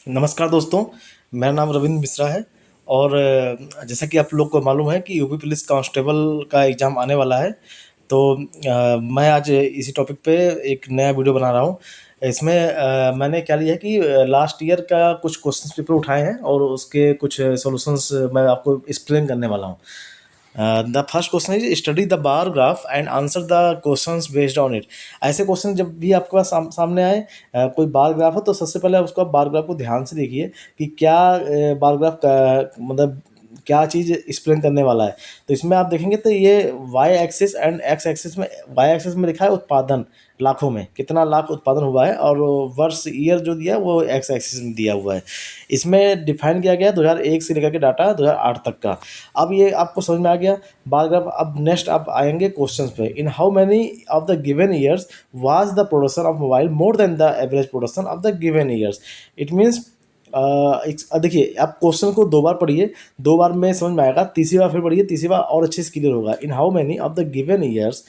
नमस्कार दोस्तों, मेरा नाम रविंद्र मिश्रा है। और जैसा कि आप लोग को मालूम है कि यूपी पुलिस कांस्टेबल का एग्ज़ाम आने वाला है। तो मैं आज इसी टॉपिक पे एक नया वीडियो बना रहा हूँ। इसमें मैंने क्या लिया है कि लास्ट ईयर का कुछ क्वेश्चन पेपर उठाए हैं और उसके कुछ सॉल्यूशंस मैं आपको एक्सप्लेन करने वाला हूँ। The first question is study the bar graph and answer the questions based on it. ऐसे क्वेश्चन जब भी आपके पास सामने आए, कोई बार ग्राफ हो तो सबसे पहले उसको आप बार ग्राफ को ध्यान से देखिए कि क्या बार ग्राफ का मतलब क्या चीज़ एक्सप्लेन करने वाला है। तो इसमें आप देखेंगे तो ये Y axis and X axis में, वाई एक्सिस में लिखा है उत्पादन लाखों में, कितना लाख उत्पादन हुआ है, और वर्ष ईयर जो दिया है वो एक्स एक्सिस में दिया हुआ है। इसमें डिफाइन किया गया है 2001 से लेकर के डाटा 2008 तक का। अब ये आपको समझ में आ गया बार ग्राफ। अब नेक्स्ट आप आएंगे क्वेश्चंस पे। In how many of the given years was the production of mobile more than the average production of the given years. It means देखिए, आप क्वेश्चन को 2 बार पढ़िए, 2 बार में समझ में आएगा, तीसरी बार फिर पढ़िए, तीसरी बार और अच्छे से क्लियर होगा। In how many of the given years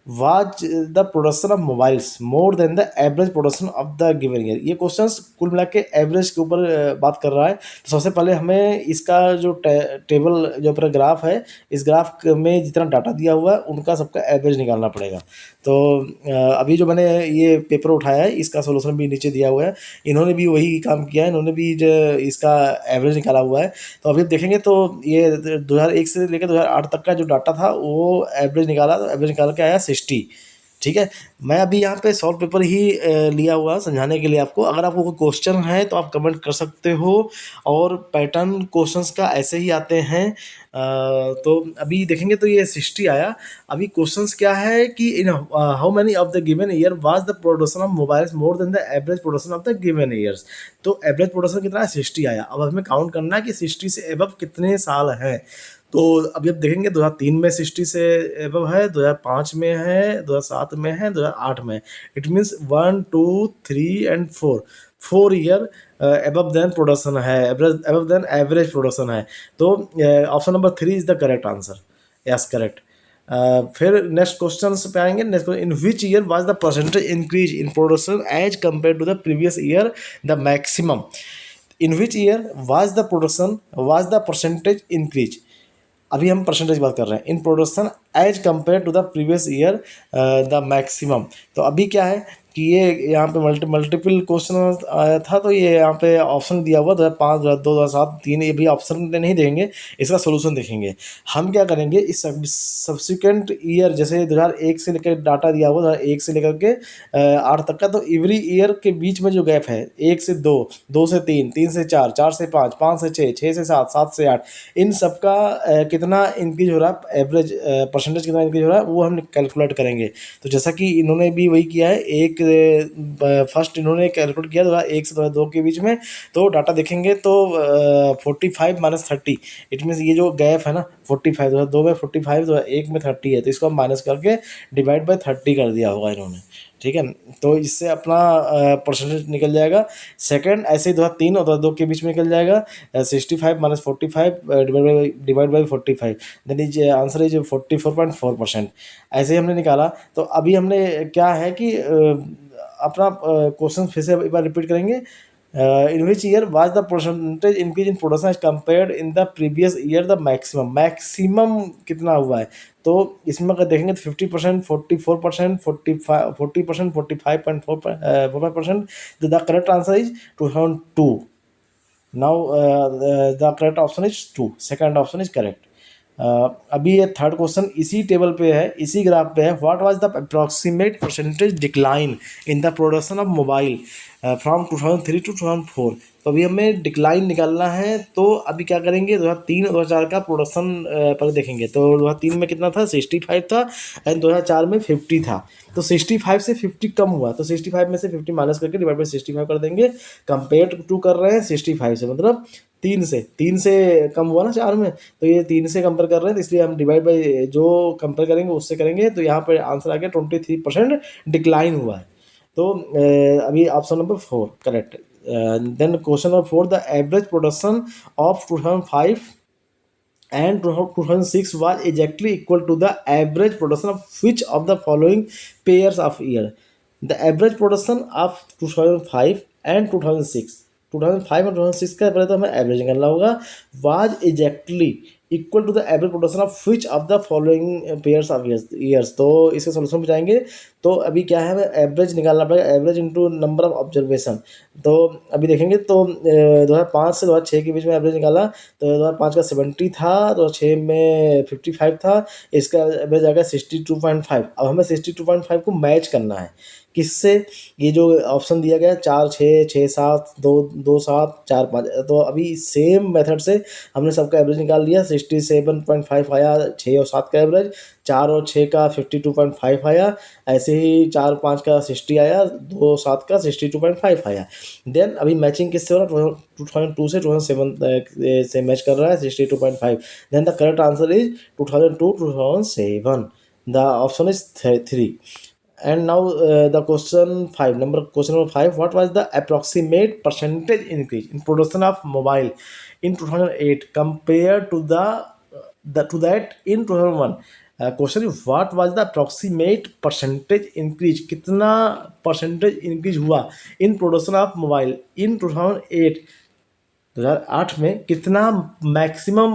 was the production of mobiles more than the average production of the given year. ये क्वेश्चंस कुल मिला के एवरेज के ऊपर बात कर रहा है। तो सबसे पहले हमें इसका जो टेबल जो पूरा ग्राफ है, इस ग्राफ में जितना डाटा दिया हुआ है उनका सबका एवरेज निकालना पड़ेगा। तो अभी जो मैंने ये पेपर उठाया है इसका सोल्यूशन भी नीचे दिया हुआ है। इन्होंने भी वही काम किया है, इन्होंने भी जो इसका एवरेज निकाला हुआ है। तो अभी देखेंगे तो ये 2001 से लेकर 2008 तक का जो डाटा था वो एवरेज निकाला, तो एवरेज निकाल के आया 60। ठीक है, मैं अभी यहाँ पे सॉल्व पेपर ही लिया हुआ समझाने के लिए आपको। अगर आपको कोई क्वेश्चन है तो आप कमेंट कर सकते हो, और पैटर्न क्वेश्चंस का ऐसे ही आते हैं। तो अभी देखेंगे तो ये 60 आया। अभी क्वेश्चंस क्या है कि in how many of the given year was the production of mobiles more than the average production of the given years. तो एवरेज प्रोडक्शन कितना है? 60 आया। अब हमें काउंट करना है कि 60 से एबव कितने साल हैं। तो अभी आप देखेंगे 2003 में 60 से एबव है, 2005 में है, 2007 में है, 2008 में। It means 1 2 3 and 4 year above than production है, एबव देन एवरेज प्रोडक्शन है। तो option number 3 is the correct answer. Yes, correct. फिर नेक्स्ट क्वेश्चन पे आएंगे। Next, in which year was the percentage increase in production as compare to the previous year the maximum. In which year was the production was the percentage increase. अभी हम percentage की बात कर रहे हैं। In production as compare to the previous year the maximum. तो अभी क्या है कि ये यहाँ पे मल्टीपल क्वेश्चन आया था, तो ये यहाँ पे ऑप्शन दिया हुआ 2005, 2002, 2007, 3। ये भी ऑप्शन नहीं देंगे, इसका सोल्यूशन देखेंगे। हम क्या करेंगे, इस सब्सिक्वेंट ईयर जैसे 2001 से लेकर डाटा दिया हुआ 2001 से लेकर के 8 तक का, तो एवरी ईयर के बीच में जो गैप है 1 से 2, 2 से 3, 3 से 4, 4 से 5, 5 से 6, 6 से 7, 7 से 8, इन सबका कितना इंक्रीज हो रहा है, एवरेज परसेंटेज कितना इंक्रीज हो रहा है वो हम कैलकुलेट करेंगे। तो जैसा कि इन्होंने भी वही किया है, एक फर्स्ट इन्होंने कैलकुलेट किया 2001 से 2002 के बीच में। तो डाटा देखेंगे तो 45 माइनस 30, इट मीन्स ये जो गैप है ना 45, 2002 में 45, 2001 में 30 है, तो इसको हम माइनस करके डिवाइड बाय 30 कर दिया होगा इन्होंने। ठीक है, तो इससे अपना परसेंटेज निकल जाएगा। सेकंड ऐसे ही 2003 और 2002 के बीच में निकल जाएगा, 65 minus 45 divide by 45, then is answer is 44.4%। ऐसे ही हमने निकाला। तो अभी हमने क्या है कि अपना क्वेश्चन फिर से एक बार रिपीट करेंगे। In which year was the percentage increase in production as compared in the previous year the maximum. Maximum कितना हुआ है, तो इसमें अगर देखेंगे तो 50%, 44%, 40%, 45.45%। The correct answer is 2002। Now the correct option is 2, second option is correct. अभी ये थर्ड क्वेश्चन इसी टेबल पे है, इसी ग्राफ पे है। What was the approximate percentage decline in the production of mobile from 2003 to 2004। तो अभी हमें डिक्लाइन निकालना है। तो अभी क्या करेंगे, 2003 और 2004 का प्रोडक्शन पर देखेंगे। तो 2003 में कितना था, 65 था, एंड 2004 में 50 था। तो 65 से 50 कम हुआ, तो 65 में से 50 माइनस करके डिवाइड बाई 65 कर देंगे। कंपेयर टू कर रहे हैं 65 से, मतलब 3 से कम हुआ ना 4 में, तो ये 3 से कंपेयर कर रहे हैं, तो इसलिए हम डिवाइड बाई जो कंपेयर करेंगे उससे करेंगे। तो यहाँ पर आंसर आ गया 23% डिक्लाइन हुआ है। तो अभी option number 4 correct. Then question number 4, the average production of 2005 and 2006 was exactly equal to the average production of which of the following pairs of year? The average production of 2005 and 2006, 2005 और 2006 का पहले तो हमें average निकालना होगा। Was exactly equal to the average production of which of the following pairs of years. तो इसके solution पे जाएंगे। तो अभी क्या है, हमें एवरेज निकालना पड़ेगा, average into number of observation. तो अभी देखेंगे तो 2005 से 2006 के बीच में एवरेज निकाला, तो 2005 का 70 था, 2006 में 55 था, इसका एवरेज आ गया 62.5। अब हमें 62.5 को मैच करना है किससे, ये जो ऑप्शन दिया गया है 4 6 6 7 2 2 7 4 5, तो अभी सेम मेथड से हमने सबका एवरेज निकाल लिया। 67.5 आया 6 और 7 का एवरेज, 4 और 6 का 52.5 आया, ऐसे ही 4 5 का 60 आया, 2 7 का 62.5 आया। देन अभी मैचिंग किससे हो रहा है, 2002 से 2007 से मैच कर रहा है 62.5। Then the correct answer is 2002 2007, the option is 3। And now the question number 5, what was the approximate percentage increase in production of mobile in 2008 compared to to that in 2001? Question is, what was the approximate percentage increase, कितना percentage increase हुआ in production of mobile इन 2008, 2008 में कितना maximum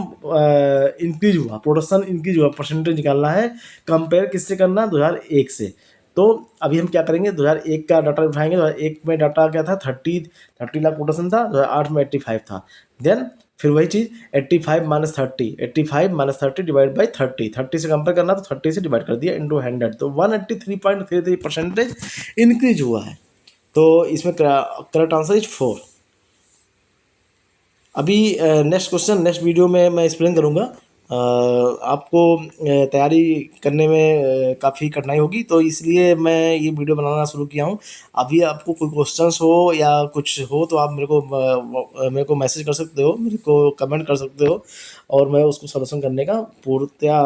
increase हुआ, production increase हुआ, percentage निकालना है। Compare किससे करना, 2001 से। तो अभी हम क्या करेंगे, 2001 का डाटा उठाएंगे। 2001 में डाटा क्या था, 30 लाख प्रोडक्शन था, 2008 में 85 था। देन फिर वही चीज़ 85 माइनस 30 डिवाइड बाई 30 से कंपेयर करना, तो 30 से डिवाइड कर दिया इंटू 100, तो 183.33% इंक्रीज हुआ है। तो इसमें करेक्ट आंसर इज 4। अभी नेक्स्ट क्वेश्चन नेक्स्ट वीडियो में मैं एक्सप्लेन करूँगा। आपको तैयारी करने में काफ़ी कठिनाई होगी, तो इसलिए मैं ये वीडियो बनाना शुरू किया हूँ। अभी आपको कोई क्वेश्चंस हो या कुछ हो तो आप मेरे को मैसेज कर सकते हो, मेरे को कमेंट कर सकते हो, और मैं उसको सॉल्यूशन करने का पूर्णतया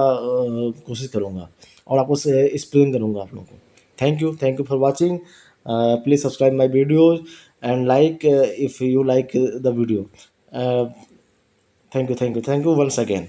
कोशिश करूँगा और आपको एक्सप्लेन करूँगा आप लोगों को। Thank you for watching. Please subscribe my videos and like if you like the video. uh, Thank you once again.